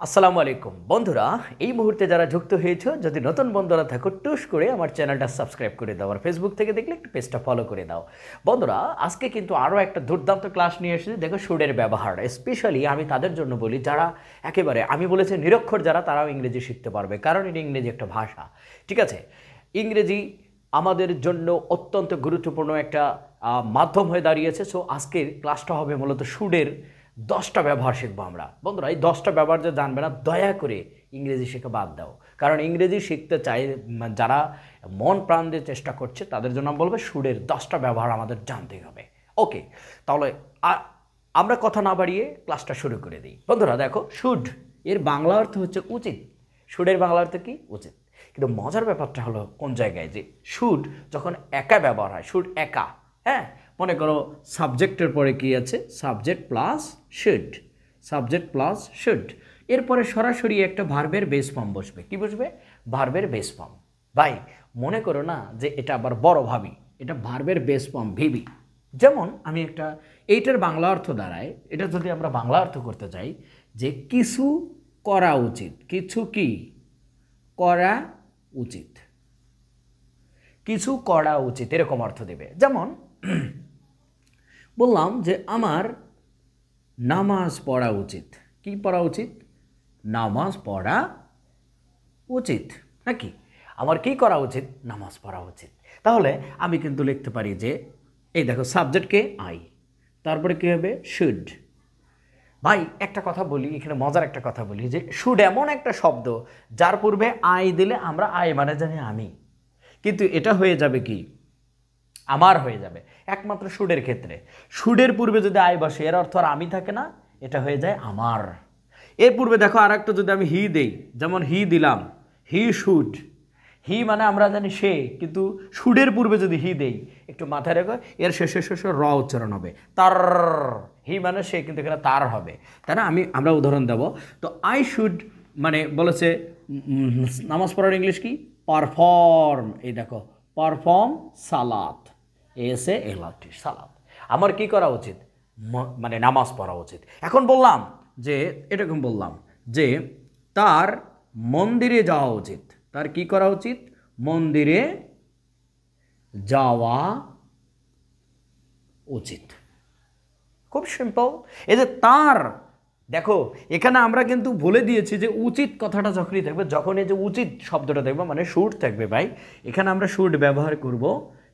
আসসালামু আলাইকুম বন্ধুরা, এই মুহূর্তে যারা যুক্ত হয়েছে, যদি নতুন বন্ধুরা থাকো টুস করে আমার চ্যানেলটা সাবস্ক্রাইব করে দাও, আর ফেসবুক থেকে দেখলে একটু পেজটা ফলো করে দাও। বন্ধুরা, আজকে কিন্তু আরও একটা দুর্দান্ত ক্লাস নিয়ে এসেছি। দেখো, সুরের ব্যবহার স্পেশালি আমি তাদের জন্য বলি যারা একেবারে, আমি বলেছি নিরক্ষর যারা, তারাও ইংরেজি শিখতে পারবে, কারণ এটা ইংরেজি একটা ভাষা। ঠিক আছে, ইংরেজি আমাদের জন্য অত্যন্ত গুরুত্বপূর্ণ একটা মাধ্যম হয়ে দাঁড়িয়েছে। সো আজকের ক্লাসটা হবে মূলত সুরের 10টা ব্যবহার শিখবো আমরা। বন্ধুরা, এই 10টা ব্যবহার যে জানবে না, দয়া করে ইংরেজি শেখা বাদ দাও, কারণ ইংরেজি শিখতে চাই যারা মন প্রাণ দিয়ে চেষ্টা করছে তাদের জন্য বলবে সুরের 10টা ব্যবহার আমাদের জানতেই হবে। ওকে, তাহলে আমরা কথা না বাড়িয়ে ক্লাসটা শুরু করে দিই। বন্ধুরা দেখো, শুড এর বাংলা অর্থ হচ্ছে উচিত। শুডের বাংলা অর্থ কি? উচিত। কিন্তু মজার ব্যাপারটা হলো কোন জায়গায়, যে শুড যখন একা ব্যবহার হয়, শুড একা, হ্যাঁ, মনে করো সাবজেক্টের পরে কি আছে? Subject plus should, subject plus should. এরপরে সরাসরি একটা ভার্বের বেস ফর্ম বসবে। কি বসবে? ভার্বের বেস ফর্ম। ভাই, মনে করো না যে এটা আবার বড় ভাবি, এটা ভার্বের বেস ফর্ম ভিবি। যেমন আমি একটা, এইটার বাংলা অর্থ দাঁড়ায়, এটা যদি আমরা বাংলা অর্থ করতে চাই যে কিছু করা উচিত, কিছু কি করা উচিত, কিছু করা উচিত, এরকম অর্থ দেবে। যেমন বললাম যে আমার নামাজ পড়া উচিত। কি পড়া উচিত? নামাজ পড়া উচিত। নাকি আমার কি করা উচিত? নামাজ পড়া উচিত। তাহলে আমি কিন্তু লিখতে পারি যে, এই দেখো, সাবজেক্টকে আই, তারপরে কি হবে? শুড। ভাই, একটা কথা বলি, এখানে মজার একটা কথা বলি, যে শুড এমন একটা শব্দ যার পূর্বে আই দিলে আমরা আই মানে জানি আমি, কিন্তু এটা হয়ে যাবে কি? আমার হয়ে যাবে একমাত্র শুডের ক্ষেত্রে। শুডের পূর্বে যদি আই বসে, এর অর্থ আর আমি থাকে না, এটা হয়ে যায় আমার। এর পূর্বে দেখো আর একটা যদি আমি হি দেই, যেমন হি দিলাম, হি শুড। হি মানে আমরা জানি সে, কিন্তু শুডের পূর্বে যদি হি দেই, একটু মাথায় রেখো, এর শেষে শেষে র উচ্চারণ হবে, তার। হি মানে সে, কিন্তু এখানে তার হবে, তাই না? আমরা উদাহরণ দেব। তো আই শুড মানে বলেছে নামাজ পড়ার ইংলিশ কি? পারফর্ম। এই দেখো, পারফর্ম সালাত, এসে এলাটি সালাত। আমার কি করা উচিত? মানে নামাজ পড়া উচিত। এখন বললাম যে, এরকম বললাম যে তার মন্দিরে যাওয়া উচিত। তার কি করা উচিত? মন্দিরে যাওয়া উচিত। খুব সিম্পল। এই যে তার, দেখো এখানে আমরা কিন্তু বলে দিয়েছি যে উচিত কথাটা যখনই থাকবে, যখন এই যে উচিত শব্দটা দেখবো মানে শুড থাকবে, ভাই এখানে আমরা শুড ব্যবহার করব।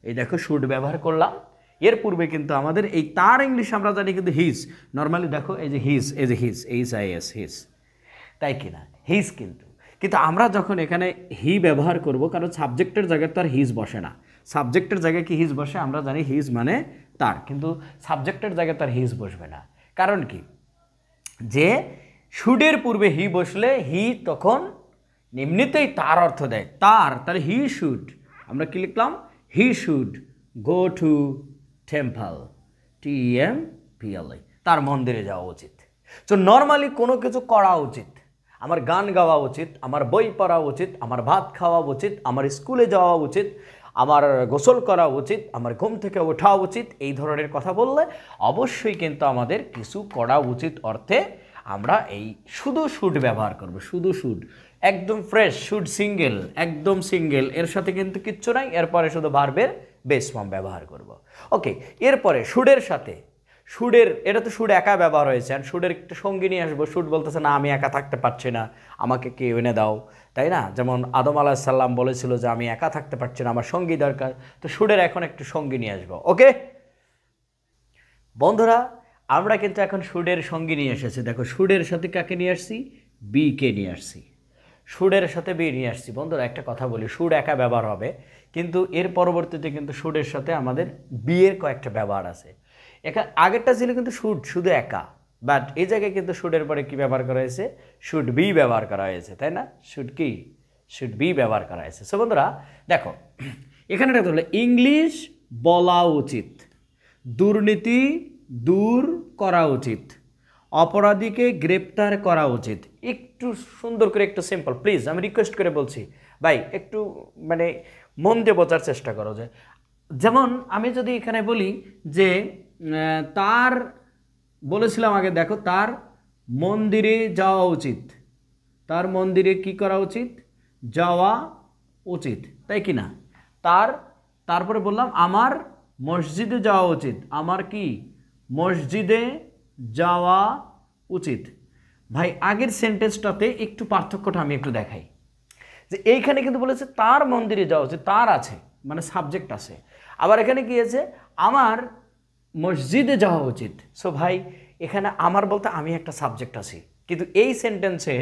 এই দেখো, শুড ব্যবহার করলাম। এর পূর্বে কিন্তু আমাদের এই তার ইংলিশ আমরা জানি কিন্তু হিজ। নর্মালি দেখো, এই যে হিজ, এই যে his, H I S, his, তাই কিনা? হিজ। কিন্তু আমরা যখন এখানে হি ব্যবহার করব, কারণ সাবজেক্টের জায়গায় তো আর হিজ বসে না। সাবজেক্টের জায়গায় কি হিজ বসে? আমরা জানি হিজ মানে তার, কিন্তু সাবজেক্টের জায়গায় তার হিজ বসবে না। কারণ কি? যে শুডের পূর্বে হি বসলে হি তখন এমনিতেই তার অর্থ দেয়, তার। তাহলে হি শুড, আমরা কি লিখলাম? He should go to temple, TEMPLE, তার মন্দিরে যাওয়া উচিত। তো নর্মালি কোনো কিছু করা উচিত, আমার গান গাওয়া উচিত, আমার বই পড়া উচিত, আমার ভাত খাওয়া উচিত, আমার স্কুলে যাওয়া উচিত, আমার গোসল করা উচিত, আমার ঘুম থেকে ওঠা উচিত, এই ধরনের কথা বললে অবশ্যই কিন্তু আমাদের কিছু করা উচিত অর্থে আমরা এই শুধু শুড ব্যবহার করব। শুধু শুড, একদম ফ্রেশ শুড, সিঙ্গেল, একদম সিঙ্গেল, এর সাথে কিন্তু কিচ্ছু নাই। এরপরে শুধু ভার্বের বেস ফর্ম ব্যবহার করব। ওকে, এরপরে শুডের সাথে, শুডের, এটা তো শুড একা ব্যবহার হয়েছে, আর শুডের একটা সঙ্গী নিয়ে আসবো। শুড বলতেছে না, আমি একা থাকতে পারছি না, আমাকে কে এনে দাও, তাই না? যেমন আদম আলাইহিস সালাম বলেছিল যে আমি একা থাকতে পারছি না, আমার সঙ্গী দরকার। তো শুডের এখন একটু সঙ্গী নিয়ে আসবো। ওকে বন্ধুরা, আমরা কিন্তু এখন শুডের সঙ্গী নিয়ে এসেছি। দেখো, শুডের সাথে কাকে নিয়ে আসছি? বি কে নিয়ে আসছি। শুডের সাথে বি নিয়ে আসছি। বন্ধুরা, একটা কথা বলি, শুড একা ব্যবহার হবে, কিন্তু এর পরবর্তীতে কিন্তু শুডের সাথে আমাদের বি এর কয়েকটা ব্যবহার আছে। আগেরটা ছিল কিন্তু শুড শুধু একা, বাট এই জায়গায় কিন্তু শুডের পরে কি ব্যবহার করা হয়েছে? শুড বি ব্যবহার করা হয়েছে, তাই না? শুড কি? শুড বি ব্যবহার করা হয়েছে। সো বন্ধুরা দেখো, এখানে একটা হলো ইংলিশ বলা উচিত, দুর্নীতি দূর করা উচিত, অপরাধীকে গ্রেপ্তার করা উচিত। একটু সুন্দর করে, একটু সিম্পল প্লিজ, আমি রিকোয়েস্ট করে বলছি ভাই, একটু মানে মন দিয়ে বোঝার চেষ্টা করো। যে যেমন আমি যদি এখানে বলি যে তার, বলেছিলাম আগে, দেখো তার মন্দিরে যাওয়া উচিত, তার মন্দিরে কি করা উচিত, যাওয়া উচিত, তাই কি না? তারপরে বললাম আমার মসজিদে যাওয়া উচিত, আমার কি মসজিদে যাওয়া উচিত। ভাই আগের সেন্টেন্সটাতে একটু পার্থক্যটা আমি একটু দেখাই, যে এইখানে কিন্তু বলেছে তার মন্দিরে যাওয়া উচিত, তার আছে মানে সাবজেক্ট আছে, আবার এখানে কি আছে আমার মসজিদে যাওয়া উচিত। সো ভাই এখানে আমার বলতে আমি একটা সাবজেক্ট আছি, কিন্তু এই সেন্টেন্সে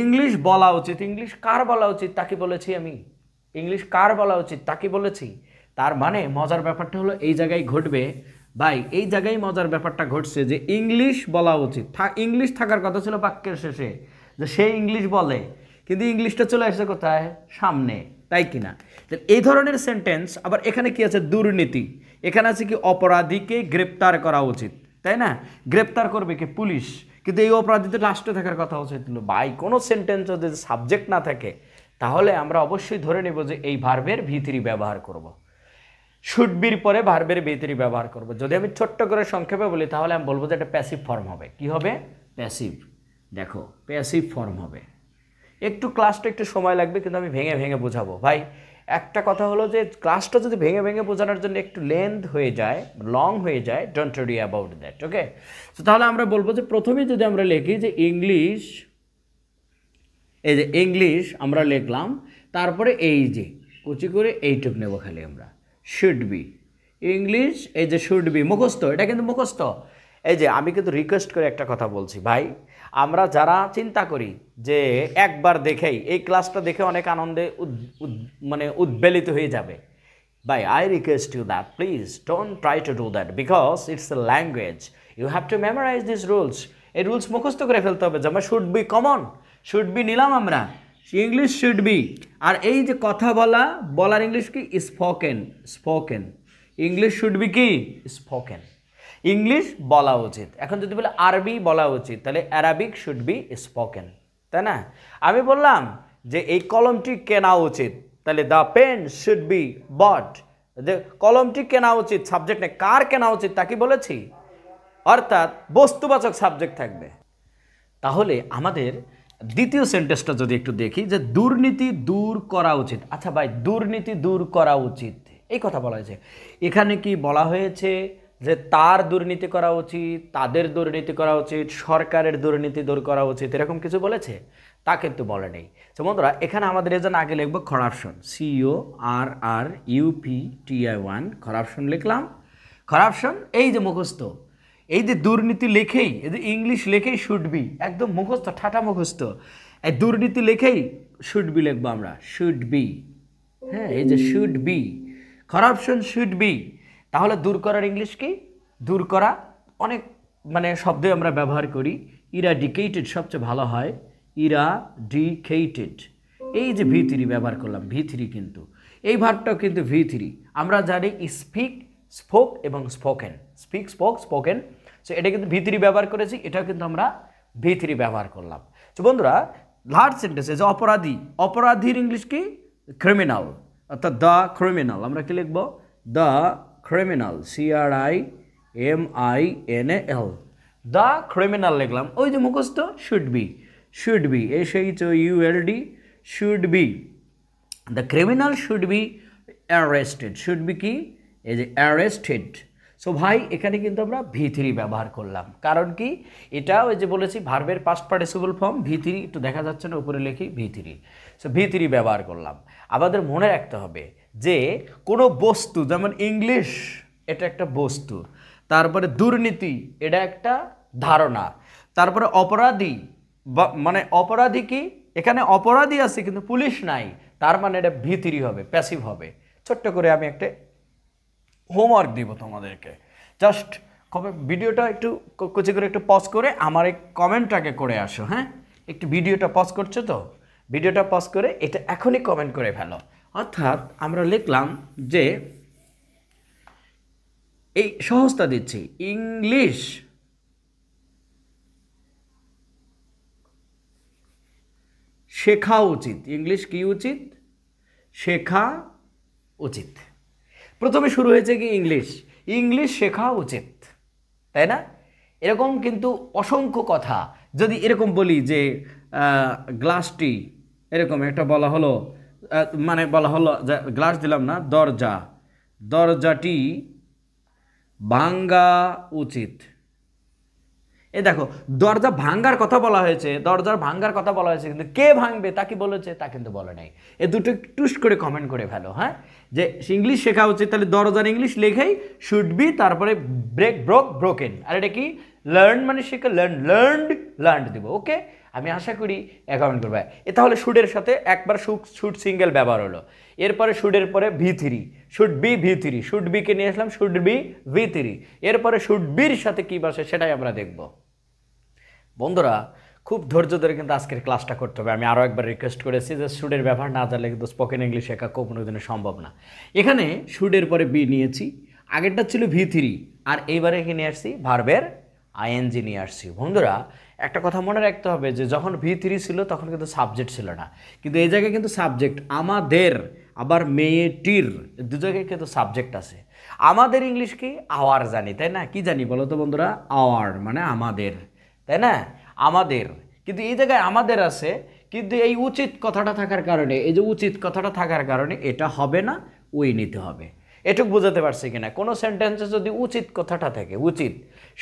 ইংলিশ বলা উচিত, ইংলিশ কার বলা উচিত তাকে বলেছি আমি, ইংলিশ কার বলা উচিত তাকে বলেছি। তার মানে মজার ব্যাপারটা হলো এই জায়গায় ঘটবে ভাই, এই জায়গায় মজার ব্যাপারটা ঘটছে যে ইংলিশ বলা উচিত, ইংলিশ থাকার কথা ছিল বাক্যের শেষে, যে সে ইংলিশ বলে, কিন্তু ইংলিশটা চলে আসছে কোথায়, সামনে, তাই কিনা? এই ধরনের সেন্টেন্স। আবার এখানে কি আছে, দুর্নীতি, এখানে আছে কি অপরাধীকে গ্রেপ্তার করা উচিত, তাই না? গ্রেপ্তার করবে কি, পুলিশ, কিন্তু এই অপরাধীতে লাস্টে থাকার কথা উচিত। ভাই কোনো সেন্টেন্স যদি সাবজেক্ট না থাকে তাহলে আমরা অবশ্যই ধরে নেব যে এই ভার্বের ভি3 ব্যবহার করব, শুড বির পরে ভার্বের ভি3 ব্যবহার করব। যদি আমি ছোট্ট করে সংক্ষেপে বলি তাহলে আমি বলবো যে এটা প্যাসিভ ফর্ম হবে। কি হবে? প্যাসিভ। দেখো প্যাসিভ ফর্ম হবে। একটু ক্লাসটা একটু সময় লাগবে, কিন্তু আমি ভেঙে ভেঙে বোঝাবো। ভাই একটা কথা হলো যে ক্লাসটা যদি ভেঙে ভেঙে বোঝানোর জন্য একটু লেন্থ হয়ে যায়, লং হয়ে যায়, ডোন্ট ওয়ারি অ্যাবাউট দ্যাট, ওকে? তো তাহলে আমরা বলবো যে প্রথমেই যদি আমরা লিখি যে ইংলিশ, এই যে ইংলিশ আমরা লিখলাম, তারপরে এই যে কুচি করে এইটুক নেব খালি আমরা, শুড বি, ইংলিশ, এই যে শুড বি মুখস্থ, এটা কিন্তু মুখস্থ। এই যে আমি কিন্তু রিকোয়েস্ট করে একটা কথা বলছি ভাই, আমরা যারা চিন্তা করি যে একবার দেখেই এই ক্লাসটা দেখে অনেক আনন্দে মানে উদ্বেলিত হয়ে যাবে, ভাই I request you that please don't try to do that, because it's a language, you have to memorise this rules. এই রুলস মুখস্থ করে ফেলতে হবে। যেমন should be common, should be নিলাম আমরা, ইংলিশ শুড বি, আর এই যে কথা বলা, বলার ইংলিশ কি, spoken, spoken, English should be কি, স্পোকেন, ইংলিশ বলা উচিত। এখন যদি বলে আরবি বলা উচিত, তাহলে অ্যারাবিক শুড বি স্পোকেন, তাই না? আমি বললাম যে এই কলমটি কেনা উচিত, তাহলে the pen should be bought, যে কলমটি কেনা উচিত, সাবজেক্ট নেই, কার কেনা উচিত তাকে বলেছি, অর্থাৎ বস্তুবাচক সাবজেক্ট থাকবে। তাহলে আমাদের দ্বিতীয় সেন্টেন্সটা যদি একটু দেখি, যে দুর্নীতি দূর করা উচিত। আচ্ছা ভাই দুর্নীতি দূর করা উচিত এই কথা বলা হয়েছে, এখানে কি বলা হয়েছে যে তার দুর্নীতি করা উচিত, তাদের দুর্নীতি করা উচিত, সরকারের দুর্নীতি দূর করা উচিত, এরকম কিছু বলেছে? তা কিন্তু বলে নেই। তো বন্ধুরা এখানে আমাদের এই জন্য আগে লিখবো করাপশন, CORRUPTI1, করাপশন লিখলাম। করাপশন এই যে মুখস্থ, এই যে দুর্নীতি লেখেই, এই যে ইংলিশ লেখেই শুড বি, একদম মুখস্থ, ঠাটা মুখস্থ, এই দুর্নীতি লেখেই শুড বি লিখবো আমরা, শুড বি, হ্যাঁ এই যে should be, corruption should be. তাহলে দূর করার ইংলিশ কি? দূর করা অনেক মানে শব্দ আমরা ব্যবহার করি, ইরাডিকেটেড সবচেয়ে ভালো হয়, ইরাডিকেটেড। এই যে ভি3 ব্যবহার করলাম, ভি3 কিন্তু এই ভার্বটাও কিন্তু ভি3। আমরা জানি স্পিক, স্পোক এবং spoken, speak, spoke, spoken. So এটা কিন্তু ভি3 ব্যবহার করেছি, এটাও কিন্তু আমরা ভি3 ব্যবহার করলাম। তো বন্ধুরা লাস্ট সেন্টেন্সে যে অপরাধী, অপরাধীর ইংলিশ কি? ক্রিমিনাল, অর্থাৎ দ্য ক্রিমিনাল। আমরা কি লিখবো? The criminal, CRIMINAL, the criminal লিখলাম। ওই যে মুখস্থ should be, should be, SHOULD, should be, the criminal should be arrested, should be কি? এই যে অ্যারেস্টেড। সো ভাই এখানে কিন্তু আমরা ভি3 ব্যবহার করলাম, কারণ কি এটা ওই যে বলেছি ভার্বের পাস্ট পার্টিসিপল ফর্ম ভি3, একটু দেখা যাচ্ছে না উপরে লিখি ভি3। সো ভি3 ব্যবহার করলাম। আমাদের মনে রাখতে হবে যে কোনো বস্তু, যেমন ইংলিশ এটা একটা বস্তু, তারপরে দুর্নীতি এটা একটা ধারণা, তারপরে অপরাধী মানে অপরাধী কি, এখানে অপরাধী আছে কিন্তু পুলিশ নাই, তার মানে এটা ভি3 হবে, প্যাসিভ হবে। ছোট্ট করে আমি একটা হোমওয়ার্ক দিব তোমাদেরকে, জাস্ট ভিডিওটা একটু কুচি করে একটু পজ করে আমার এই কমেন্টটাকে করে আসো। হ্যাঁ একটু ভিডিওটা পজ করছো তো, ভিডিওটা পজ করে এটা এখনই কমেন্ট করে ফেলো। অর্থাৎ আমরা লিখলাম যে এই সহজতা দিচ্ছি, ইংলিশ শেখা উচিত, ইংলিশ কি উচিত? শেখা উচিত। প্রথমে শুরু হয়েছে কি ইংলিশ, ইংলিশ শেখা উচিত, তাই না? এরকম কিন্তু অসংখ্য কথা যদি এরকম বলি যে গ্লাসটি এরকম একটা বলা হলো, মানে বলা হলো গ্লাস দিলাম না, দরজা, দরজাটি ভাঙ্গা উচিত। এই দেখো দরজা ভাঙ্গার কথা বলা হয়েছে, দরজার ভাঙ্গার কথা বলা হয়েছে, কিন্তু কে ভাঙবে তা কি বলেছে তা কিন্তু বলে নাই। এ দুটো টুস করে কমেন্ট করে ফেলো, হ্যাঁ, যে ইংলিশ শেখা উচিত, তাহলে দরজার ইংলিশ লেখাই শুড বি, তারপরে ব্রেক, ব্রোক, ব্রোকেন। আর এটা কি লার্ন মানে শেখা, লার্ন, লার্নড, লার্নড দিব। ওকে, আমি আশা করি কমেন্ট করবে। এ তাহলে শুডের সাথে একবার শুড সিঙ্গেল ব্যবহার হলো, এরপরে শুডের পরে V3, should be V3, should বিকে নিয়ে আসলাম শুড বি V3, এরপরে শুড বির সাথে কী বসে সেটাই আমরা দেখব। বন্ধুরা খুব ধৈর্য ধরে কিন্তু আজকের ক্লাসটা করতে হবে। আমি আরও একবার রিকোয়েস্ট করেছি যে শুডের ব্যবহার না জানলে কিন্তু স্পোকেন ইংলিশ শেখা কোনো দিনে সম্ভব না। এখানে শুডের পরে বি নিয়েছি, আগেরটা ছিল V3, আর এইবারে কি নিয়ে আসছি, ভার্বের ING নিয়ে আসছি। বন্ধুরা একটা কথা মনে রাখতে হবে যে যখন V3 ছিল তখন কিন্তু সাবজেক্ট ছিল না, কিন্তু এই জায়গায় কিন্তু সাবজেক্ট আমাদের, আবার মেয়েটির, দু জায়গায় কিন্তু সাবজেক্ট আছে। আমাদের ইংলিশ কি আওয়ার জানি, তাই না? কি জানি বলো তো বন্ধুরা, আওয়ার মানে আমাদের, তাই না, আমাদের। কিন্তু এই জায়গায় আমাদের আছে, কিন্তু এই উচিত কথাটা থাকার কারণে, এই যে উচিত কথাটা থাকার কারণে এটা হবে না, ওই নিতে হবে। এটুকু বোঝাতে পারছি কিনা? কোনো সেন্টেন্সে যদি উচিত কথাটা থাকে, উচিত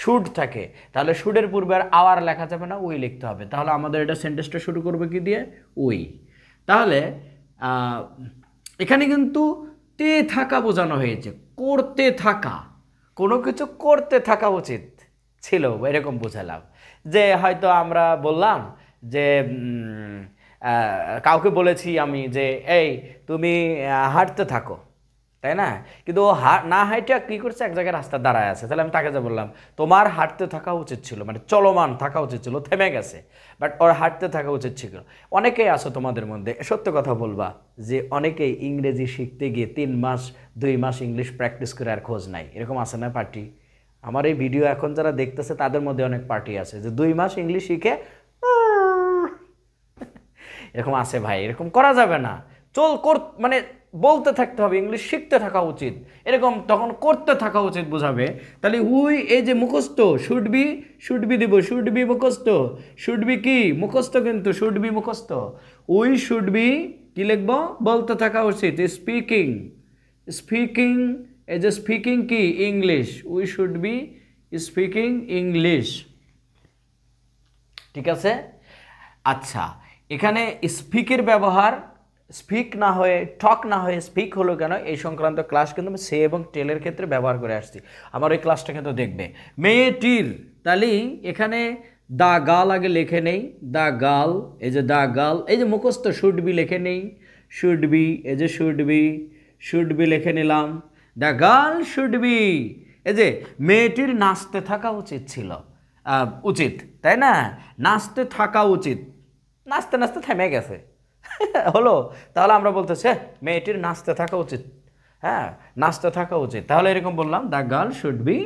শুড থাকে, তাহলে শুডের পূর্বে আর আওয়ার লেখা যাবে না, ওই লিখতে হবে। তাহলে আমাদের এটা সেন্টেন্সটা শুরু করবে কি দিয়ে, ওই। তাহলে এখানে কিন্তু তে থাকা বোঝানো হয়েছে, করতে থাকা, কোনো কিছু করতে থাকা উচিত ছিল, এরকম বোঝালাম। যে হয়তো আমরা বললাম যে কাউকে বলেছি আমি যে এই তুমি হাঁটতে থাকো, তাই না, কিন্তু ও না হাঁটা কী করছে, এক জায়গায় রাস্তা দাঁড়ায় আছে, তাহলে আমি তাকে যা বললাম তোমার হাঁটতে থাকা উচিত ছিল, মানে চলমান থাকা উচিত ছিল, থেমে গেছে, বাট ওর হাঁটতে থাকা উচিত ছিল। অনেকেই আছো তোমাদের মধ্যে, সত্য কথা বলবা যে অনেকেই ইংরেজি শিখতে গিয়ে 3 মাস 2 মাস ইংলিশ প্র্যাকটিস করে আর খোঁজ নাই, এরকম আছে না পার্টি? আমার এই ভিডিও এখন যারা দেখতেছে তাদের মধ্যে অনেক পার্টি আছে যে 2 মাস ইংলিশ শিখে এরকম আছে। ভাই এরকম করা যাবে না, মানে বলতে থাকতে হবে, ইংলিশ শিখতে থাকা উচিত, এরকম তখন করতে থাকা উচিত বোঝাবে। তাহলে হুই, এই যে মুখস্থ, শুড বি দিব, শুড বি মুখস্থ, শুড বি কি মুখস্থ, কিন্তু শুড বি মুখস্থ। উই শুড বি কি লিখবো, বলতে থাকা উচিত, স্পিকিং, স্পিকিং, এই যে স্পিকিং কি English, we should be speaking English, ঠিক আছে? আচ্ছা, এখানে স্পিকের ব্যবহার স্পিক না হয়ে টক না হয়ে স্পিক হলো কেন, এই সংক্রান্ত ক্লাস কিন্তু আমি সে এবং টেলের ক্ষেত্রে ব্যবহার করে আসছি। আমার ওই ক্লাসটা কিন্তু দেখবে। মেয়েটির, তাহলে এখানে দা গাল আগে লেখে নেই, দা গাল, এই যে দা গাল, এই যে মুখস্থ শুড বি লেখে নেই, শুড বি, এই যে শুড বি লিখে নিলাম, দ্য গার্ল শুড বি, এই যে মেয়েটির নাচতে থাকা উচিত ছিল, উচিত, তাই না, নাচতে থাকা উচিত, নাচতে নাচতে থেমে গেছে হলো, তাহলে আমরা বলতেছি মেয়েটির নাচতে থাকা উচিত, হ্যাঁ নাচতে থাকা উচিত। তাহলে এরকম বললাম, the girl should be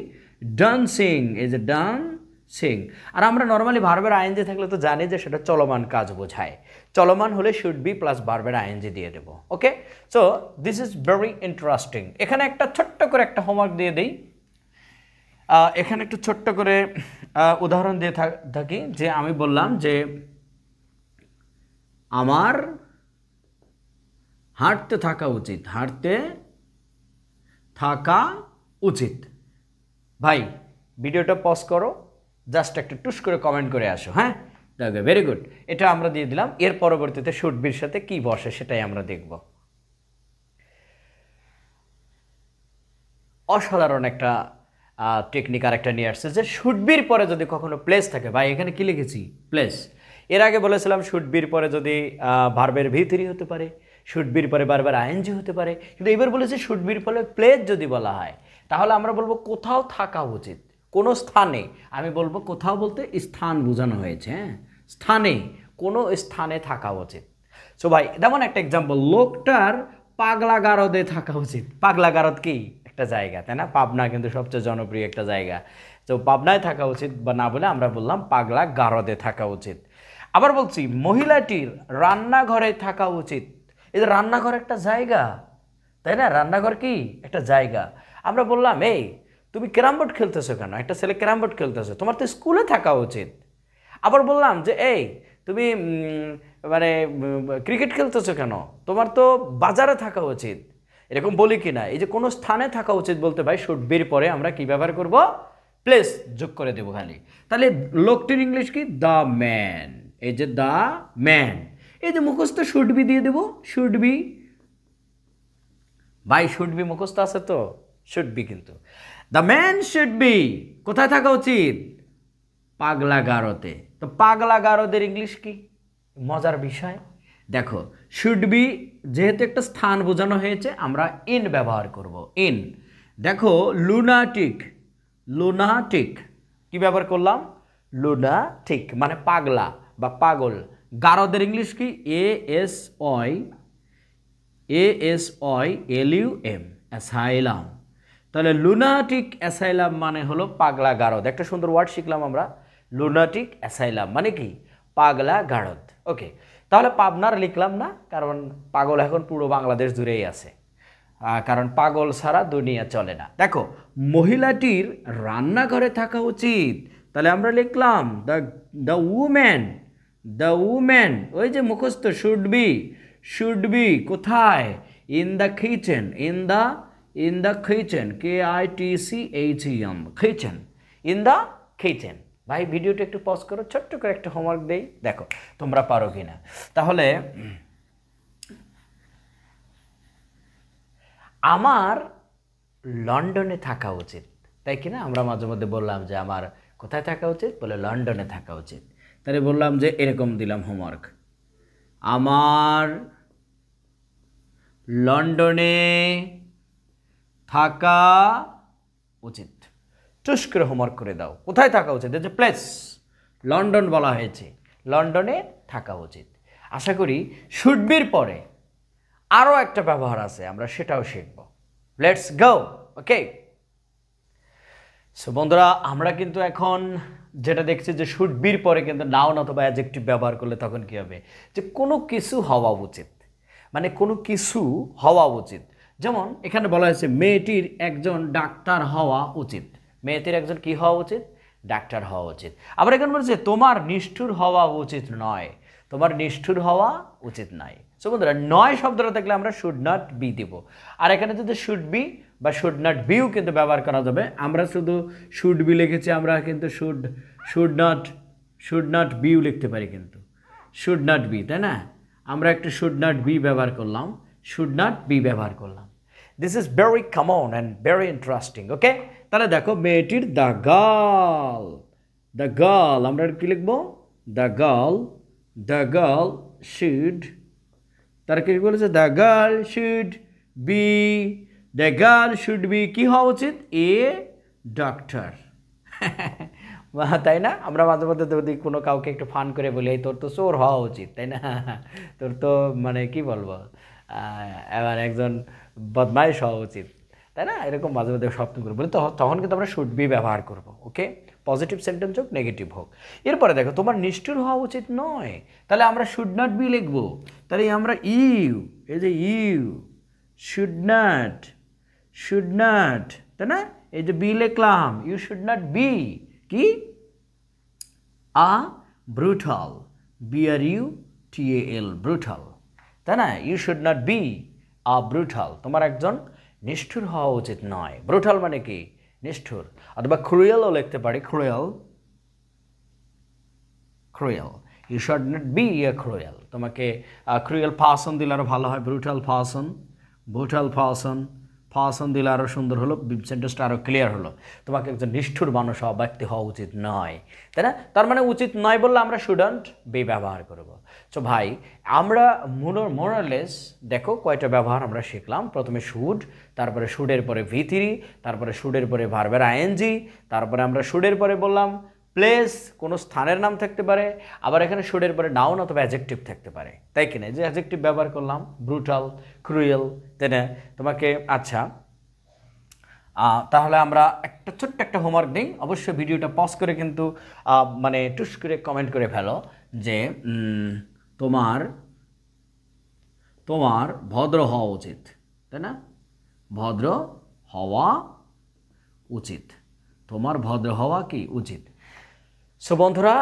dancing, এই যে ডান্সিং। আর আমরা নর্মালি ভার্বের আইএনজি থাকলে তো জানি যে সেটা চলমান কাজ বোঝায়, চলমান হলে শুড বি প্লাস ভার্বের আইএনজি দিয়ে দেবো। Okay, so this is very interesting. এখানে একটা ছোট্ট করে একটা হোমওয়ার্ক দিয়ে দিই। এখানে একটু ছোট্ট করে উদাহরণ দিয়ে থাকি, যে আমি বললাম যে আমার হাঁটতে থাকা উচিত, হাঁটতে থাকা উচিত। ভাই ভিডিওটা পজ করো, জাস্ট একটা টুস করে কমেন্ট করে আসো, হ্যাঁ দেখবে, ভেরি গুড। এটা আমরা দিয়ে দিলাম। এর পরবর্তীতে শুড বির সাথে কি বসে সেটাই আমরা দেখব। অসাধারণ একটা টেকনিক আর একটা নিয়ে আসছে, যে শুড বির পরে যদি কখনো প্লেস থাকে, ভাই এখানে কি লিখেছি, প্লেস। এর আগে বলেছিলাম শুড বির পরে যদি ভার্বের V3 হতে পারে, শুড বির পরে বারবার আইএনজি হতে পারে, কিন্তু এবার বলেছে শুড বির পরে প্লেস যদি বলা হয়, তাহলে আমরা বলবো কোথাও থাকা উচিত, কোনো স্থানে। আমি বলবো কোথাও বলতে স্থান বোঝানো হয়েছে, হ্যাঁ স্থানে, কোনো স্থানে থাকা উচিত। সো ভাই যেমন একটা এক্সাম্পল, লোকটার পাগলা গারদে থাকা উচিত। পাগলা গারদ কি একটা জায়গা, তাই না, পাবনা কিন্তু সবচেয়ে জনপ্রিয় একটা জায়গা, তো পাবনায় থাকা উচিত বা না বলে আমরা বললাম পাগলা গারদে থাকা উচিত। আবার বলছি মহিলাটির রান্নাঘরে থাকা উচিত। এই যে রান্নাঘর একটা জায়গা, তাই না, রান্নাঘর কি একটা জায়গা। আমরা বললাম এই তুমি ক্যারাম বোর্ড খেলতেছো কেন, একটা ছেলে ক্যারাম বোর্ড খেলতেছো, তোমার তো স্কুলে থাকা উচিত। আবার বললাম যে এই তুমি মানে ক্রিকেট খেলতেছো কেন, তোমার তো বাজারে থাকা উচিত, এরকম বলি কি না? এই যে কোনো স্থানে থাকা উচিত বলতে ভাই শুড বির পরে আমরা কি ব্যবহার করব? প্লেস যোগ করে দেবো খালি। তাহলে লোকটির ইংলিশ কি? The man. এই যে দ্য ম্যান, এই যে মুখস্থ শুড বি দিয়ে দেবো, শুড বি। ভাই শুড বি মুখস্থ আছে তো, শুড বি। কিন্তু দ্য ম্যান শুড বি কোথায় থাকা উচিত? পাগলাগারোতে। তো পাগলাগারোদের ইংলিশ কি? মজার বিষয় দেখো, শুড বি যেহেতু একটা স্থান বোঝানো হয়েছে আমরা ইন ব্যবহার করব। ইন। দেখো লুনাটিক, লুনাটিক কি ব্যবহার করলাম? লুনাটিক মানে পাগলা বা পাগল। গারোদের ইংলিশ কি? ASYLUM, asylum. তাহলে লুনাটিক অ্যাসাইলাম মানে হলো পাগলা গারদ। একটা সুন্দর ওয়ার্ড শিখলাম আমরা, লুনাটিক অ্যাসাইলাম মানে কি? পাগলা গারদ। ওকে, তাহলে পাবনার লিখলাম না, কারণ পাগল এখন পুরো বাংলাদেশ জুড়েই আছে, কারণ পাগল ছাড়া দুনিয়া চলে না। দেখো মহিলাটির রান্নাঘরে থাকা উচিত, তাহলে আমরা লিখলাম দ্য উম্যান, দ্য উম্যান। ওই যে মুখস্থ শুড বি, শুড বি কোথায়? In the kitchen, in the kitchen, KITCHEN, kitchen, in the kitchen. ভাই ভিডিওটা একটু পজ করো, ছোট্ট করে একটা হোমওয়ার্ক দেই, দেখো তোমরা পারো কিনা। তাহলে আমার লন্ডনে থাকা উচিত, তাই কিনা? আমরা মাঝে মধ্যে বললাম যে আমার কোথায় থাকা উচিত, বলে লন্ডনে থাকা উচিত। তাহলে বললাম যে এরকম দিলাম হোমওয়ার্ক, আমার লন্ডনে থাকা উচিত। টুস করে হোমওয়ার্ক করে দাও, কোথায় থাকা উচিত? যে প্লেস, লন্ডন বলা হয়েছে, লন্ডনে থাকা উচিত। আশা করি শুড বির পরে আরও একটা ব্যবহার আছে, আমরা সেটাও শিখব। Let's go. ওকে, সো বন্ধুরা আমরা কিন্তু এখন যেটা দেখছি যে শুড বির পরে কিন্তু নাউন অথবা অ্যাডজেক্টিভ ব্যবহার করলে তখন কি হবে? যে কোনো কিছু হওয়া উচিত, মানে কোনো কিছু হওয়া উচিত। যেমন এখানে বলা হয়েছে মেয়েটির একজন ডাক্তার হওয়া উচিত। মেয়েটির একজন কি হওয়া উচিত? ডাক্তার হওয়া উচিত। আবার এখানে বলছে তোমার নিষ্ঠুর হওয়া উচিত নয়, তোমার নিষ্ঠুর হওয়া উচিত নয়। সো বন্ধুরা নয় শব্দটা দেখলে আমরা শুড নট বি দিব। আর এখানে যদি শুড বি বা শুড নট বিও কিন্তু ব্যবহার করা যাবে। আমরা শুধু শুড বি লিখেছি, আমরা কিন্তু শুড নট বিও লিখতে পারি, কিন্তু শুড নট বি, তাই না? আমরা একটু শুড নট বি ব্যবহার করলাম, শুড নট বি ব্যবহার করলাম। This is very common and very interesting. Okay, তাহলে দেখো মেয়েটির দ্য গার্ল, দ্য গার্ল আমরা কি লিখবো? দ্য গার্ল শুড, তারা কি বলেছে? The girl should be, the girl should be কি হওয়া উচিত? A doctor. তাই না? আমরা মাঝে মধ্যে যদি কোনো কাউকে একটু ফান করে বলি এই তোর তো চোর হওয়া উচিত, তাই না? তোর তো মানে কি বলবো, এবার একজন বদমাইশ হওয়া উচিত, তাই না? এরকম মাঝে মধ্যে স্বপ্ন করে বলি, তখন কিন্তু আমরা শুড বি ব্যবহার করব। ওকে, পজিটিভ সেন্টেন্স হোক নেগেটিভ হোক। এরপরে দেখো তোমার নিষ্ঠুর হওয়া উচিত নয়, তাহলে আমরা শুড নট বি লিখবো। তাহলে আমরা ইউ, এই যে ইউ শুড নট, তাই না? এই যে বি লিখলাম, ইউ শুড নট বি কি? আ ব্রুটাল, BRUTAL, ব্রুটাল, তাই না? You should not be a brutal, তোমার একজন নিষ্ঠুর হওয়া উচিত নয়। ব্রুটাল মানে কি? নিষ্ঠুর। অথবা ক্রুয়েলও লিখতে পারি, cruel, you should not be a cruel. তোমাকে ক্রুয়েল পার্সন দিলে আরও ভালো হয়, ব্রুটাল পার্সন দিলে আরও সুন্দর হলো, সেন্টেন্সটা আরও ক্লিয়ার হলো। তোমাকে একজন নিষ্ঠুর মানুষ হওয়া, ব্যক্তি হওয়া উচিত নয়, তাই না? তার মানে উচিত নয় বললে আমরা শুডন্ট বি ব্যবহার করব। সো ভাই আমরা মোরালেস দেখো কয়টা ব্যবহার আমরা শিখলাম। প্রথমে শুড, তারপরে শুডের পরে V3, তারপরে শুডের পরে ভার্বের ING, তারপরে আমরা শুডের পরে বললাম প্লেস, কোনো স্থানের নাম থাকতে পারে, আবার এখানে শুডের পরে নাউন অথবা অ্যাডজেক্টিভ থাকতে পারে, তাই কিনা? যে অ্যাডজেক্টিভ ব্যবহার করলাম ব্রুটাল, ক্রুয়েল, তাই না? তোমাকে আচ্ছা তাহলে আমরা একটা ছোট্ট একটা হোমওয়ার্ক দিই। অবশ্যই ভিডিওটা পজ করে কিন্তু মানে টুস করে কমেন্ট করে ফেলো যে তোমার ভদ্র হওয়া উচিত, তাই না? ভদ্র হওয়া উচিত, তোমার ভদ্র হওয়া কি উচিত। সো বন্ধুরা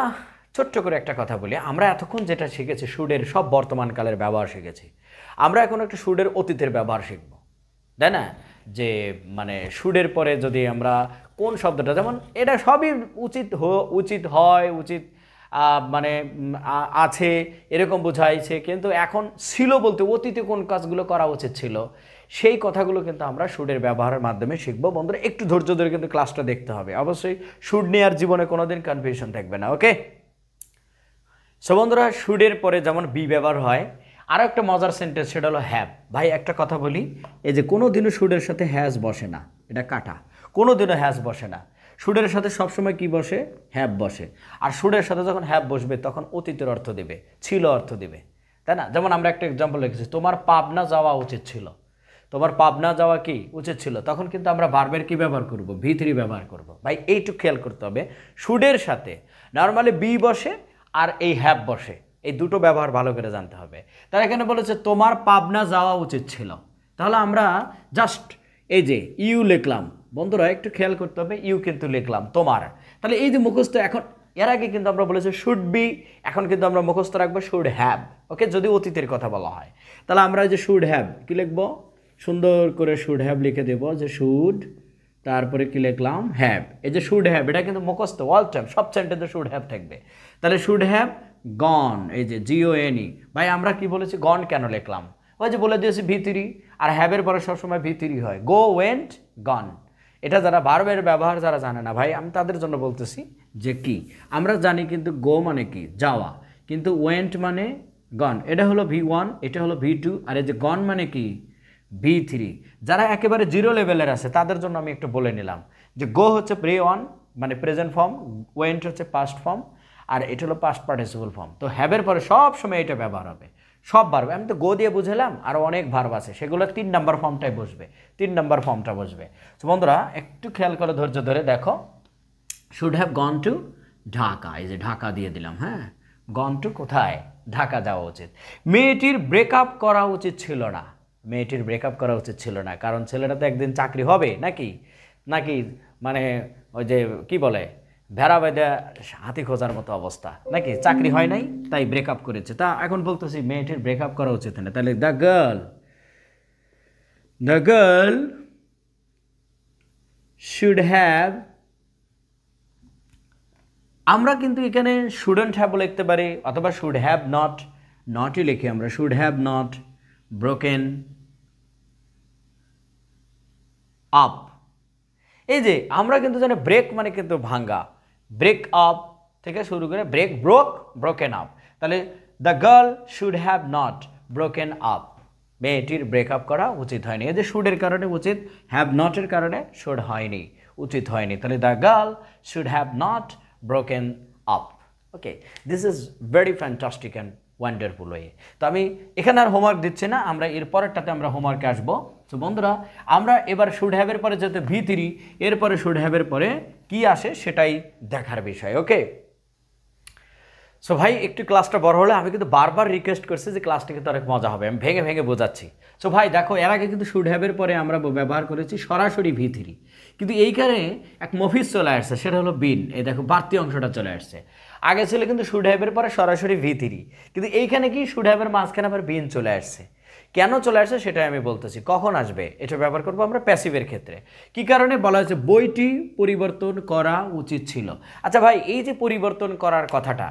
ছোট্ট করে একটা কথা বলি, আমরা এতক্ষণ যেটা শিখেছি শুডের সব বর্তমানকালের ব্যবহার শিখেছি, আমরা এখন একটা শুডের অতীতের ব্যবহার শিখব, তাই না? যে মানে শুডের পরে যদি আমরা কোন শব্দটা, যেমন এটা সবই উচিত হয়, উচিত মানে আছে এরকম বোঝাইছে, কিন্তু এখন ছিল বলতে অতীতে কোন কাজগুলো করা উচিত ছিল সেই কথাগুলো কিন্তু আমরা শুডের ব্যবহারের মাধ্যমে শিখব। বন্ধুরা একটু ধৈর্য ধরে কিন্তু ক্লাসটা দেখতে হবে, অবশ্যই শুড নিয়ে আর জীবনে কোনোদিন কনফিউশন থাকবে না। ওকে, সো বন্ধুরা শুডের পরে যেমন বি ব্যবহার হয়, আরও একটা মজার সেন্টেন্স সেটা হলো হ্যাভ। ভাই একটা কথা বলি, এই যে কোনো দিনও শুডের সাথে হ্যাজ বসে না, এটা কাটা, কোনো দিনও হ্যাজ বসে না। শুডের সাথে সবসময় কি বসে? হ্যাভ বসে। আর শুডের সাথে যখন হ্যাভ বসবে তখন অতীতের অর্থ দেবে, ছিল অর্থ দেবে, তাই না? যেমন আমরা একটা এক্সাম্পল লিখেছি, তোমার পাবনা যাওয়া উচিত ছিল, তোমার পাবনা যাওয়া কি উচিত ছিল, তখন কিন্তু আমরা ভার্বের কি ব্যবহার করব? ভি3 ব্যবহার করব। ভাই এইটুকু খেয়াল করতে হবে, শুডের সাথে নর্মালি বি বসে আর এই হ্যাভ বসে, এই দুটো ব্যবহার ভালো করে জানতে হবে। তার এখানে বলেছে তোমার পাবনা যাওয়া উচিত ছিল, তাহলে আমরা জাস্ট এই যে ইউ লিখলাম, বন্ধুরা একটু খেয়াল করতে হবে, ইউ কিন্তু লিখলাম তোমার, তাহলে এই যে মুখস্থ, এখন এর আগে কিন্তু আমরা বলেছি শুড বি, এখন কিন্তু আমরা মুখস্থ রাখবো শুড হ্যাভ। ওকে, যদি অতীতের কথা বলা হয় তাহলে আমরা এই যে শুড হ্যাভ কি লিখবো? সুন্দর করে শুড হ্যাভ লিখে দেব, যে শুড, তারপরে কি লিখলাম? হ্যাভ। এই যে শুড হ্যাভ এটা কিন্তু মুখস্থ অল টাইম, সব সেন্টেন্সে শুড হ্যাভ থাকবে। তাহলে শুড হ্যাভ গন, এই যে GONE। ভাই আমরা কি বলেছি গন কেন লিখলাম? ওই যে বলে দিয়েছি ভি3, আর হ্যাভের পরে সবসময় ভি3 হয়, গো, ওয়েন্ট, গন। এটা যারা ভার্বের ব্যবহার যারা জানে না ভাই, আমি তাদের জন্য বলতেছি যে কি, আমরা জানি কিন্তু গো মানে কি যাওয়া, কিন্তু ওয়েন্ট মানে গন, এটা হলো ভি1, এটা হলো ভি2, আর এই যে গন মানে কি ভি3। যারা একেবারে জিরো লেভেলের আছে তাদের জন্য আমি একটু বলে নিলাম যে গো হচ্ছে প্রে1 মানে প্রেজেন্ট ফর্ম, ওয়েন্ট হচ্ছে পাস্ট ফর্ম, আর এটা হলো পাস্ট পার্টিসিপল ফর্ম। তো হ্যাভের পরে সব সময় এটা ব্যবহার হবে, সব ভার্ব। আমি তো গো দিয়ে বুঝালাম, আর অনেক ভার্ব আছে সেগুলো 3 নাম্বার ফর্মটাই বসবে, 3 নাম্বার ফর্মটা বসবে। তো বন্ধুরা একটু খেয়াল করে ধৈর্য ধরে দেখো, should have gone to Dhaka, এই যে ঢাকা দিয়ে দিলাম, হ্যাঁ, গন টু কোথায়? ঢাকা যাওয়া উচিত। মেয়েটির ব্রেকআপ করা উচিত ছিল না, মেয়েটির ব্রেকআপ করা উচিত ছিল না, কারণ ছেলেটা তো একদিন চাকরি হবে নাকি, নাকি মানে ওই যে কি বলে ভেড়া বেঁধে হাতি খোঁজার মতো অবস্থা, নাকি চাকরি হয় নাই তাই ব্রেকআপ করেছে। তা এখন বলতেছি মেয়েটির ব্রেকআপ করা উচিত না, তাহলে দ্য গার্ল শুড হ্যাভ, আমরা কিন্তু এখানে শুডন্ট হ্যাভ লিখতে পারি, অথবা শুড হ্যাভ নট, নটই লিখি আমরা, should have not broken up. এই যে আমরা কিন্তু জানি ব্রেক মানে কিন্তু ভাঙ্গা, ব্রেক আপ থেকে শুরু করে ব্রেক, ব্রোকেন আপ। তাহলে the girl should have not broken up, মেয়েটির ব্রেকআপ করা উচিত হয়নি। এই যে শুডের কারণে উচিত, হ্যাভ নটের কারণে শুড হয়নি, উচিত হয়নি। তাহলে the girl should have not broken up. Okay, this is very fantastic and wonderful way. তো আমি এখানে আর হোমওয়ার্ক দিচ্ছি না, আমরা এর পরেরটাতে আমরা হোমওয়ার্কে আসবো। তো বন্ধুরা আমরা এবার শুড হ্যাভের পরে যেতে ভি3, এরপরে শুড হ্যাভের পরে কি আসে সেটাই দেখার বিষয়। ওকে, সো ভাই একটু ক্লাসটা বড় হলে, আমি কিন্তু বারবার রিকোয়েস্ট করছি যে ক্লাসটা কিন্তু অনেক মজা হবে, আমি ভেঙে ভেঙে বোঝাচ্ছি। সো ভাই দেখো, এর আগে কিন্তু শুড হ্যাভের পরে আমরা ব্যবহার করেছি সরাসরি ভি3, কিন্তু এইখানে এক মফিজ চলে আসছে, সেটা হলো বিন। এই দেখো বাড়তি অংশটা চলে আসছে, আগে ছিল কিন্তু শুড হ্যাভের পরে সরাসরি ভি3, কিন্তু এইখানে কি শুড হ্যাভের মাঝখানে আবার বিন চলে আসছে। কেন চলে আসছে সেটাই আমি বলতেছি, কখন আসবে এটা ব্যবহার করবো আমরা প্যাসিভের ক্ষেত্রে। কি কারণে বলা হয়েছে? বইটি পরিবর্তন করা উচিত ছিল। আচ্ছা ভাই, এই যে পরিবর্তন করার কথাটা,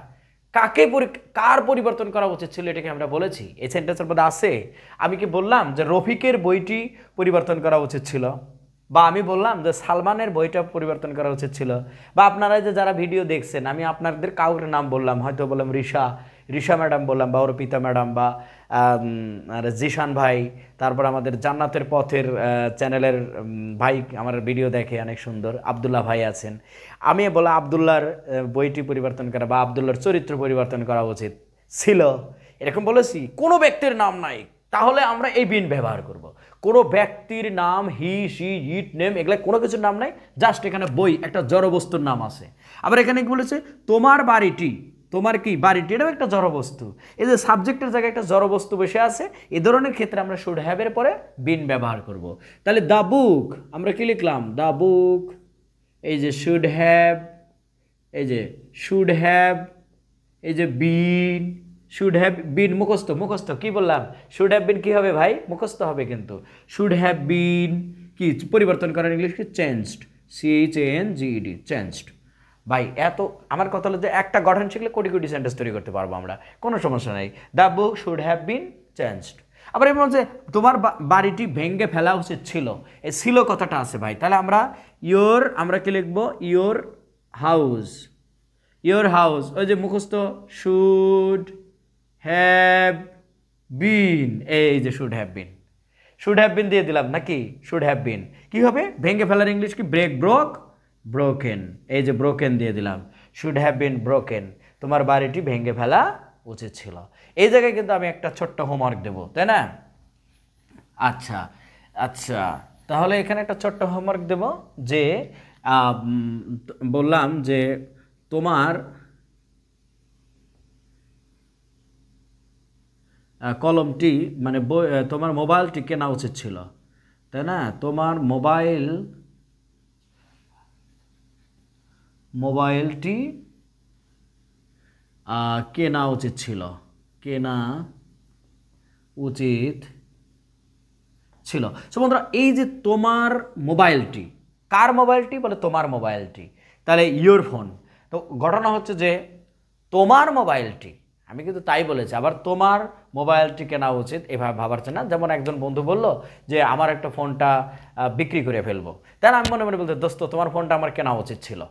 কার পরিবর্তন করা উচিত ছিল এটাকে আমরা বলেছি? এই সেন্টেন্সের মধ্যে আছে? আমি কি বললাম যে রফিকের বইটি পরিবর্তন করা উচিত ছিল, বা আমি বললাম যে সালমানের বইটা পরিবর্তন করা উচিত ছিল, বা আপনারা যে যারা ভিডিও দেখছেন আমি আপনাদের কাউর নাম বললাম, হয়তো বললাম ঋষা ম্যাডাম বললাম, বা অর্পিতা ম্যাডাম, বা জিশান ভাই, তারপর আমাদের জান্নাতের পথের চ্যানেলের ভাই আমার ভিডিও দেখে অনেক সুন্দর, আবদুল্লাহ ভাই আছেন, আমি বলা আবদুল্লাহর বইটি পরিবর্তন করা বা আবদুল্লাহর চরিত্র পরিবর্তন করা উচিত ছিল, এরকম বলেছি? কোনো ব্যক্তির নাম নাই, তাহলে আমরা এই বিন ব্যবহার করব। কোনো ব্যক্তির নাম, হি, শি, ইট, নেম, এগুলা কোনো কিছুর নাম নাই, জাস্ট এখানে বই একটা জড়বস্তুর নাম আছে। আবার এখানে কি বলেছে? তোমার বাড়িটি, তোমার কি বাড়িটি, এটাও একটা জড়বস্তু। এই যে সাবজেক্টের জায়গায় একটা জড়বস্তু বসে আছে, এই ধরনের ক্ষেত্রে আমরা শুড হ্যাভের পরে বিন ব্যবহার করব। তাহলে দ্য বুক, আমরা কি লিখলাম? দ্য বুক, এই যে শুড হ্যাভ, এই যে শুড হ্যাভ এই যে বিন, শুড হ্যাভ বিন মুখস্থ, মুখস্থ কি বললাম, শুড হ্যাভ বিন কি হবে ভাই, মুখস্থ হবে কিন্তু। শুড হ্যাভ বিন কি পরিবর্তন করেন ইংলিশ কি, চেঞ্জড, CHANGED, চেঞ্জড। ভাই এত আমার কথা হলো যে একটা গঠন শিখলে কোটি কোটি সেন্টেন্স তৈরি করতে পারবো আমরা, কোনো সমস্যা নেই। The book should have been changed. আবার এমন যে তোমার বাড়িটি ভেঙে ফেলা উচিত ছিল, এই ছিল কথাটা আছে ভাই, তাহলে আমরা আমরা কি লিখবো, ইয়োর হাউস, ইয়োর হাউস, ওই যে মুখস্থ শুড হ্যাভ বিন, এই যে should have bin, should have বিন দিয়ে দিলাম নাকি, শুড হ্যাভ বিন কি হবে, ভেঙে ফেলার ইংলিশ কি, ব্রেক, ব্রোক, ব্রোকেন, এই যে ব্রোকেন দিয়ে দিলাম, শুড হ্যাভ বিন ব্রোকেন, তোমার বাড়িটি ভেঙে ফেলা উচিত ছিল। এই জায়গায় কিন্তু আমি একটা ছোট্ট হোমওয়ার্ক দেবো, তাই না? আচ্ছা আচ্ছা, তাহলে এখানে একটা ছোট্ট হোমওয়ার্ক দেব যে বললাম যে তোমার কলমটি মানে তোমার মোবাইলটি কেনা উচিত ছিল, তাই না? তোমার মোবাইলটি কেনা উচিত ছিল, কেনা উচিত ছিল। সো বন্ধুরা, এই যে তোমার মোবাইলটি, কার মোবাইলটি বলে, তোমার মোবাইলটি, তাহলে ইয়োর ফোন। তো ঘটনা হচ্ছে যে তোমার মোবাইলটি, আমি কিন্তু তাই বলেছি, আবার তোমার মোবাইলটি কেনা উচিত এভাবে ভাবার না। যেমন একজন বন্ধু বলল যে আমার একটা ফোনটা বিক্রি করে ফেলবো, তাই না? আমি মনে মনে বলতে, দোস্ত তোমার ফোনটা আমার কেনা উচিত ছিল।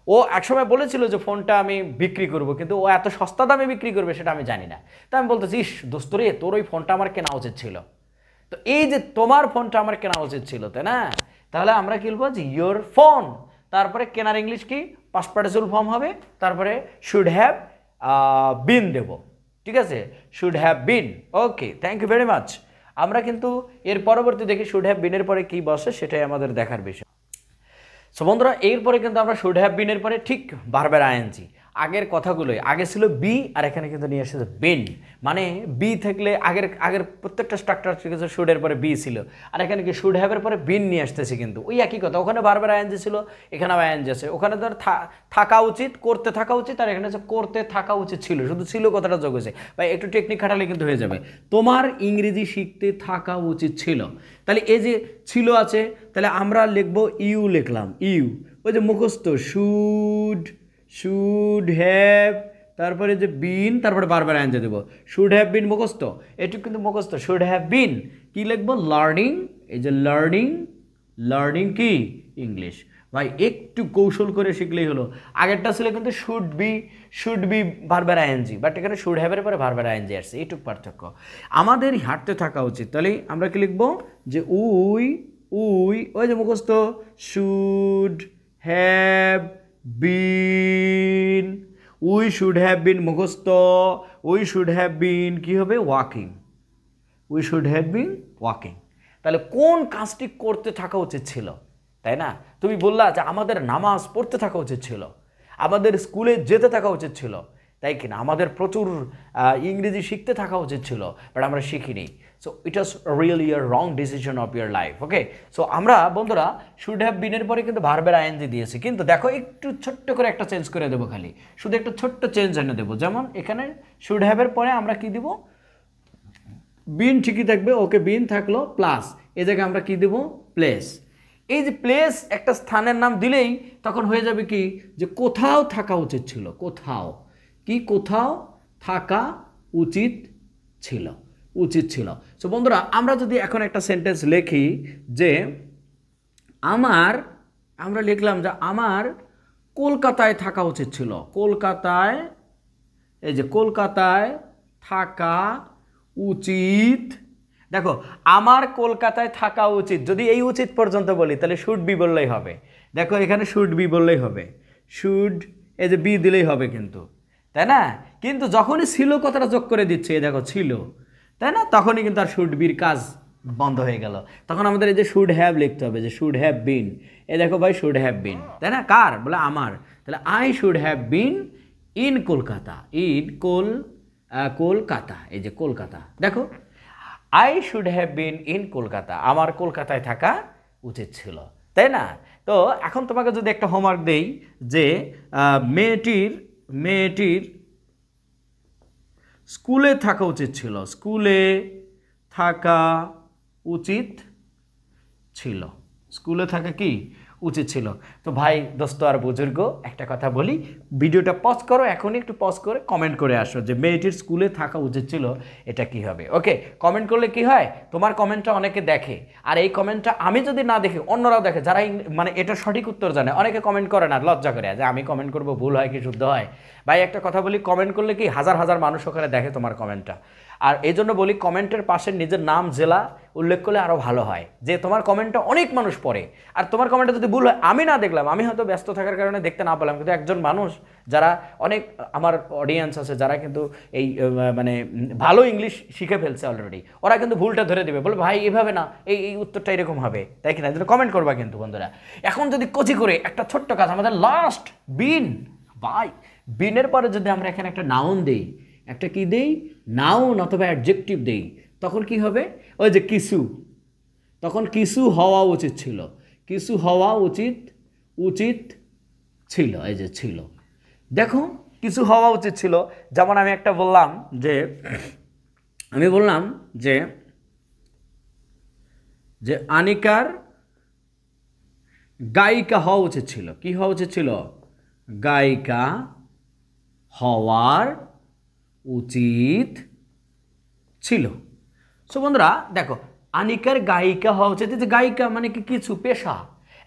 ও একসময় বলেছিল যে ফোনটা আমি বিক্রি করব, কিন্তু ও এত সস্তা দামে বিক্রি করবে সেটা আমি জানি না। তাই আমি বলতেছি, ইস দোস্ত রে, তোর ওই ফোনটা আমার কেনা উচিত ছিল। তো এই যে তোমার ফোনটা আমার কেনা উচিত ছিল, তাই না? তাহলে আমরা কি বলবো, যে ইয়োর ফোন, তারপরে কেনার ইংলিশ কি, পাস্ট পার্টিসিপল ফর্ম হবে, তারপরে শুড হ্যাভ বিন দেব, ঠিক আছে, should have been. Okay, thank you very much. আমরা কিন্তু এর পরবর্তী দেখি শুড হ্যাভ বিনের পরে কি বসে, সেটাই আমাদের দেখার বিষয়। সো বন্ধুরা, এরপরে কিন্তু আমরা শুড হ্যাভ বিনের পরে ঠিক ভার্বের আইএনজি, আগের কথাগুলোই, আগে ছিল বি আর এখানে কিন্তু নিয়ে এসেছে বিন, মানে বি থাকলে আগের প্রত্যেকটা স্ট্রাকচার শিখেছে শুডের পরে বি ছিল, আর এখানে কি শুড হ্যাভের পরে বিন নিয়ে আসতেছে, কিন্তু ওই একই কথা, ওখানে ভার্বের আইএনজি ছিল, এখানে আইএনজি আছে, ওখানে ধর থাকা উচিত, করতে থাকা উচিত, আর এখানে হচ্ছে করতে থাকা উচিত ছিল, শুধু ছিল কথাটা যোগ হয়েছে। বা একটু টেকনিক খাটালে কিন্তু হয়ে যাবে, তোমার ইংরেজি শিখতে থাকা উচিত ছিল। তাহলে এই যে ছিল আছে, তাহলে আমরা লিখবো ইউ, লিখলাম ইউ, ওই যে মুখস্থ শুড হ্যাভ, তারপরে যে বিন, তারপরে বারবার আনসার দেবো, শুড হ্যাভ বিন মুখস্থ, এটুকু কিন্তু মুখস্থ, শুড হ্যাভ বিন কি লিখবো, লার্নিং, এই যে লার্নিং কি, ইংলিশ। ভাই একটু কৌশল করে শিখলেই হলো, আগেরটা ছিল কিন্তু শুড বি ভার্বের আইএনজি, বাট এখানে শুড হ্যাভের পরে ভার্বের আইএনজি আসছে, এইটুকু পার্থক্য। আমাদের হাঁটতে থাকা উচিত, তাহলে আমরা কি লিখবো, যে ওই যে মুখস্থ should have bin, we should have বিন মুখস্থ, উই শুড হ্যাভ বিন কি হবে, walking, we should have been walking. তাহলে কোন কাজটি করতে থাকা উচিত ছিল, তাই না? তুমি বললা যে আমাদের নামাজ পড়তে থাকা উচিত ছিল, আমাদের স্কুলে যেতে থাকা উচিত ছিল, তাই কিনা, আমাদের প্রচুর ইংরেজি শিখতে থাকা উচিত ছিল, বাট আমরা শিখিনি। So it was really a wrong decision of year life. Okay, so আমরা বন্ধুরা শুড হ্যাভ বিনের পরে কিন্তু ভার্বের আইএনজি দিয়েছি, কিন্তু দেখো একটু ছোট্ট করে একটা চেঞ্জ করে দেবো, খালি শুধু একটা ছোট্ট চেঞ্জ এনে দেবো। যেমন এখানে শুড হ্যাভের পরে আমরা কি দিব, বিন ঠিকই থাকবে, ওকে বিন থাকলো, প্লাস এই জায়গায় আমরা কি দেবো, প্লেস। এই যে প্লেস একটা স্থানের নাম দিলেই তখন হয়ে যাবে কি, যে কোথাও থাকা উচিত ছিল, কোথাও থাকা উচিত ছিল। সো বন্ধুরা, আমরা যদি এখন একটা সেন্টেন্স লিখি যে আমরা লিখলাম যে আমার কলকাতায় থাকা উচিত ছিল, কলকাতায়, এই যে কলকাতায় থাকা উচিত। দেখো, আমার কলকাতায় থাকা উচিত, যদি এই উচিত পর্যন্ত বলি তাহলে শুড বি বললেই হবে। দেখো এখানে শুড বি বললেই হবে, শুড এই যে বি দিলেই হবে কিন্তু, তাই না? কিন্তু যখনই ছিল কথাটা যোগ করে দিচ্ছে, দেখো ছিল, তাই না, তখনই কিন্তু আর শুড বির কাজ বন্ধ হয়ে গেল। তখন আমাদের এই যে শুড হ্যাভ লিখতে হবে, যে শুড হ্যাভ বিন, এই দেখো ভাই শুড হ্যাভ বিন, তাই না, কার বলে আমার, তাহলে I should have been in Kolkata, Kolkata, এই যে কলকাতা, দেখো I should have been in Kolkata, আমার কলকাতায় থাকা উচিত ছিল, তাই না? তো এখন তোমাকে যদি একটা হোমওয়ার্ক দেই যে মেয়েটির মেয়েটির স্কুলে থাকা উচিত ছিল, স্কুলে থাকা উচিত ছিল, স্কুলে থাকা কি উচিত ছিল। তো ভাই দোস্ত আর বুজুর্গ একটা কথা বলি, ভিডিওটা পজ করো, এখনই একটু পজ করে কমেন্ট করে আসো যে মেয়েটির স্কুলে থাকা উচিত ছিল, এটা কি হবে। ওকে, কমেন্ট করলে কি হয়, তোমার কমেন্টটা অনেকে দেখে, আর এই কমেন্টটা আমি যদি না দেখি অন্যরাও দেখে, যারা মানে এটা সঠিক উত্তর জানে। অনেকে কমেন্ট করে না, লজ্জা করে যে আমি কমেন্ট করবো, ভুল হয় কি শুদ্ধ হয়। ভাই একটা কথা বলি, কমেন্ট করলে কি হাজার হাজার মানুষ ওখানে দেখে তোমার কমেন্টটা। আর এই জন্য বলি, কমেন্টের পাশে নিজের নাম জেলা উল্লেখ করলে আরও ভালো হয়, যে তোমার কমেন্টটা অনেক মানুষ পড়ে। আর তোমার কমেন্টটা যদি ভুল হয়, আমি না দেখলাম, আমি হয়তো ব্যস্ত থাকার কারণে দেখতে না পেলাম, কিন্তু একজন মানুষ যারা অনেক আমার অডিয়েন্স আছে, যারা কিন্তু এই মানে ভালো ইংলিশ শিখে ফেলছে অলরেডি, ওরা কিন্তু ভুলটা ধরে দেবে, বলে ভাই এভাবে না, এই উত্তরটা এরকম হবে, তাই কিনা। এই কমেন্ট করবা কিন্তু বন্ধুরা। এখন যদি কচি করে একটা ছোট্ট কাজ, আমাদের লাস্ট বিন, ভাই বিনের পরে যদি আমরা এখানে একটা নাউন দেই, একটা কি দেই, নাউন অথবা অ্যাডজেক্টিভ দেই, তখন কি হবে, ওই যে কিছু, তখন কিছু হওয়া উচিত ছিল, কিছু হওয়া উচিত ছিল, এই যে ছিল, দেখো কিছু হওয়া উচিত ছিল। যেমন আমি একটা বললাম যে, আমি বললাম যে আনিকার গায়িকা হওয়া উচিত ছিল, কি হওয়া উচিত ছিল, গায়িকা হওয়ার উচিত ছিল। সো বন্ধুরা দেখো, আনিকার গায়িকা হওয়া উচিত, যে গায়িকা মানে কি, কিছু পেশা,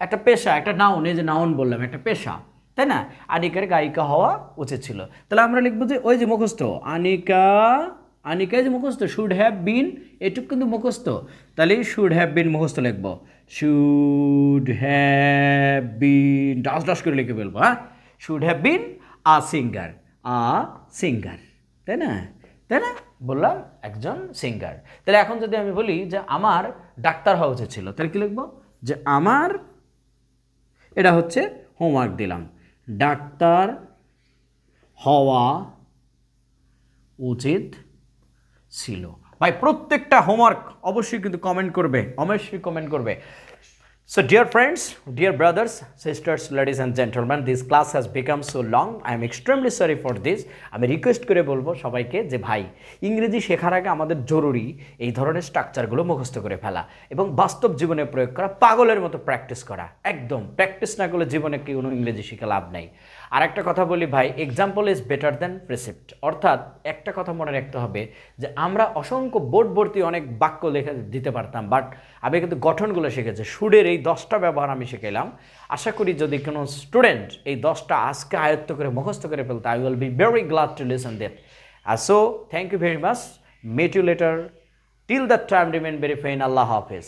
একটা পেশা, একটা নাউন, এই যে নাউন বললাম, একটা পেশা, তাই না। আনিকার গায়িকা হওয়া উচিত ছিল, তাহলে আমরা লিখবো যে ওই যে মুখস্থ, আনিকা যে মুখস্থ, শুড হ্যাভ বিন, এটুকু কিন্তু মুখস্থ, তাহলে শুড হ্যাভ বিন মুখস্থ লিখবো, শুড হ্যাভ বিন ডাস ডাস করে লিখে ফেলবো, হ্যাঁ, should have bin a singer, তাই না, তাই না, বললাম একজন সিঙ্গার। তাহলে এখন যদি আমি বলি যে আমার ডাক্তার হওয়া উচিত ছিল, তাহলে কি লিখবো, যে আমার, এটা হচ্ছে হোমওয়ার্ক দিলাম, ডাক্তার হওয়া উচিত ছিল। ভাই প্রত্যেকটা হোমওয়ার্ক অবশ্যই কিন্তু কমেন্ট করবে, অবশ্যই কমেন্ট করবে। So dear friends, dear brothers, sisters, ladies and gentlemen, this class has become so long. I am extremely sorry for this. আমি রিকোয়েস্ট করে বলবো সবাইকে যে ভাই ইংরেজি শেখার আগে আমাদের জরুরি এই ধরনের স্ট্রাকচারগুলো মুখস্থ করে ফেলা এবং বাস্তব জীবনে প্রয়োগ করা, পাগলের মতো প্র্যাকটিস করা। একদম প্র্যাকটিস না করলে জীবনে কোনো ইংরেজি শিখে লাভ নাই। আর একটা কথা বলি ভাই, এক্সাম্পল ইজ বেটার দ্যান প্রিসিপ্ট, অর্থাৎ একটা কথা মনে রাখতে হবে যে আমরা অসংখ্য বোর্ড ভর্তি অনেক বাক্য লেখা দিতে পারতাম, বাট আমি কিন্তু গঠনগুলো শিখেছি। সুরের এই 10টা ব্যবহার আমি শিখাইলাম। আশা করি যদি কোনো স্টুডেন্ট এই 10টা আজকে আয়ত্ত করে মুখস্থ করে ফেলতে, I will be very glad to listen that. So thank you very much, met you later, till that time remain very fine, আল্লাহ হাফেজ।